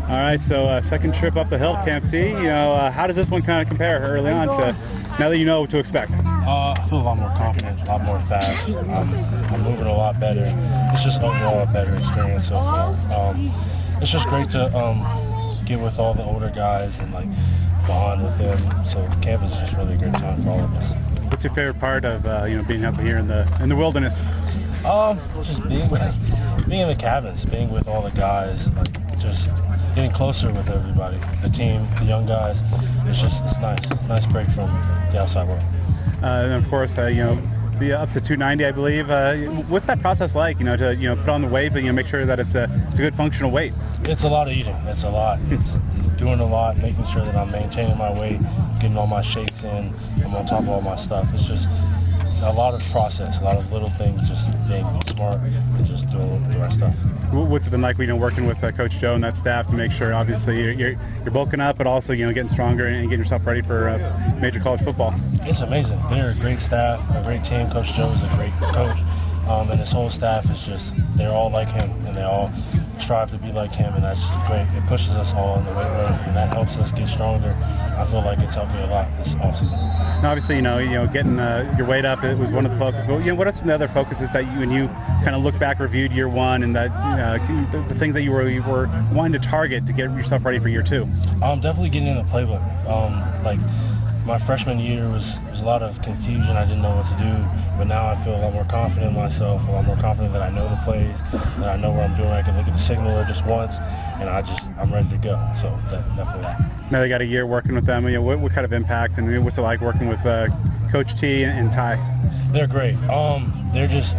All right, so second trip up the hill, Camp T. How does this one kind of compare early on to now that you know what to expect? I feel a lot more confident, a lot more fast. I'm moving a lot better. It's just overall a better experience so far. It's just great to get with all the older guys and like bond with them. So camp is just really a great time for all of us. What's your favorite part of being up here in the wilderness? Just being in the cabins, being with all the guys, like just getting closer with everybody, the team, the young guys. It's nice break from the outside world. And of course, be up to 290, I believe. What's that process like? To put on the weight, but make sure that it's a good functional weight. It's a lot of eating. It's a lot. It's doing a lot, making sure that I'm maintaining my weight, getting all my shakes in. I'm on top of all my stuff. It's just a lot of process, a lot of little things, just being smart and just doing the right stuff. What's it been like, working with Coach Joe and that staff to make sure, obviously, you're bulking up, but also, getting stronger and getting yourself ready for major college football? It's amazing. They're a great staff, a great team. Coach Joe is a great coach, and his whole staff is they're all like him, and they all strive to be like him, and that's just great. It pushes us all in the weight room, and that helps us get stronger. I feel like it's helped me a lot this offseason. Now, obviously, getting your weight up, it was one of the focuses. But what are some of the other focuses that you kind of look back, reviewed year one, and that the things that you were wanting to target to get yourself ready for year two? Definitely getting in the playbook. My freshman year was a lot of confusion. I didn't know what to do, but now I feel a lot more confident in myself, a lot more confident that I know the plays, that I know what I'm doing. I can look at the signaler just once, and I'm ready to go. So definitely that. Now they got a year working with them. What kind of impact and what's it like working with Coach T and Ty? They're great. They're just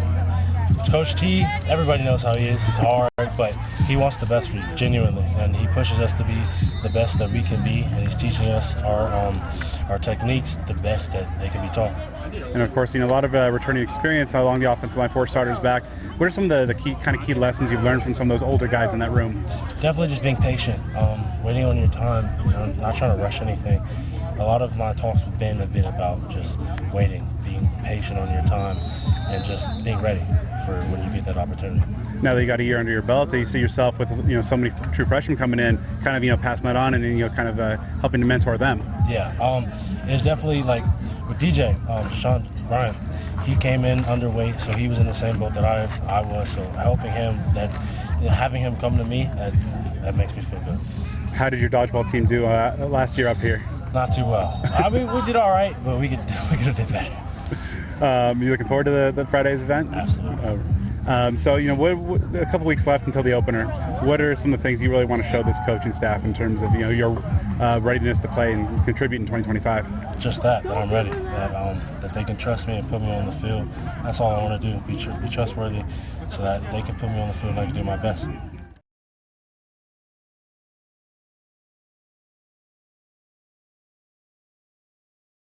Coach T. Everybody knows how he is. He's hard, but he wants the best for you, genuinely, and he pushes us to be the best that we can be, and he's teaching us our techniques the best that they can be taught. And of course, a lot of returning experience along the offensive line, 4 starters back. What are some of the key lessons you've learned from some of those older guys in that room? Definitely just being patient, waiting on your time, not trying to rush anything. A lot of my talks with Ben have been about just waiting, being patient on your time, and just being ready for when you get that opportunity. Now that you got a year under your belt, do you see yourself with so many true freshmen coming in, kind of passing that on and then kind of helping to mentor them? Yeah, it's definitely like with DJ, Sean Bryant. He came in underweight, so he was in the same boat that I was. So helping him, having him come to me, that makes me feel good. How did your dodgeball team do last year up here? Not too well. I mean, we did all right, but we could have did better. You looking forward to the Friday's event? Absolutely. So, a couple weeks left until the opener. What are some of the things you really want to show this coaching staff in terms of, your readiness to play and contribute in 2025? Just that I'm ready, that they can trust me and put me on the field. That's all I want to do, be trustworthy so that they can put me on the field and I can do my best.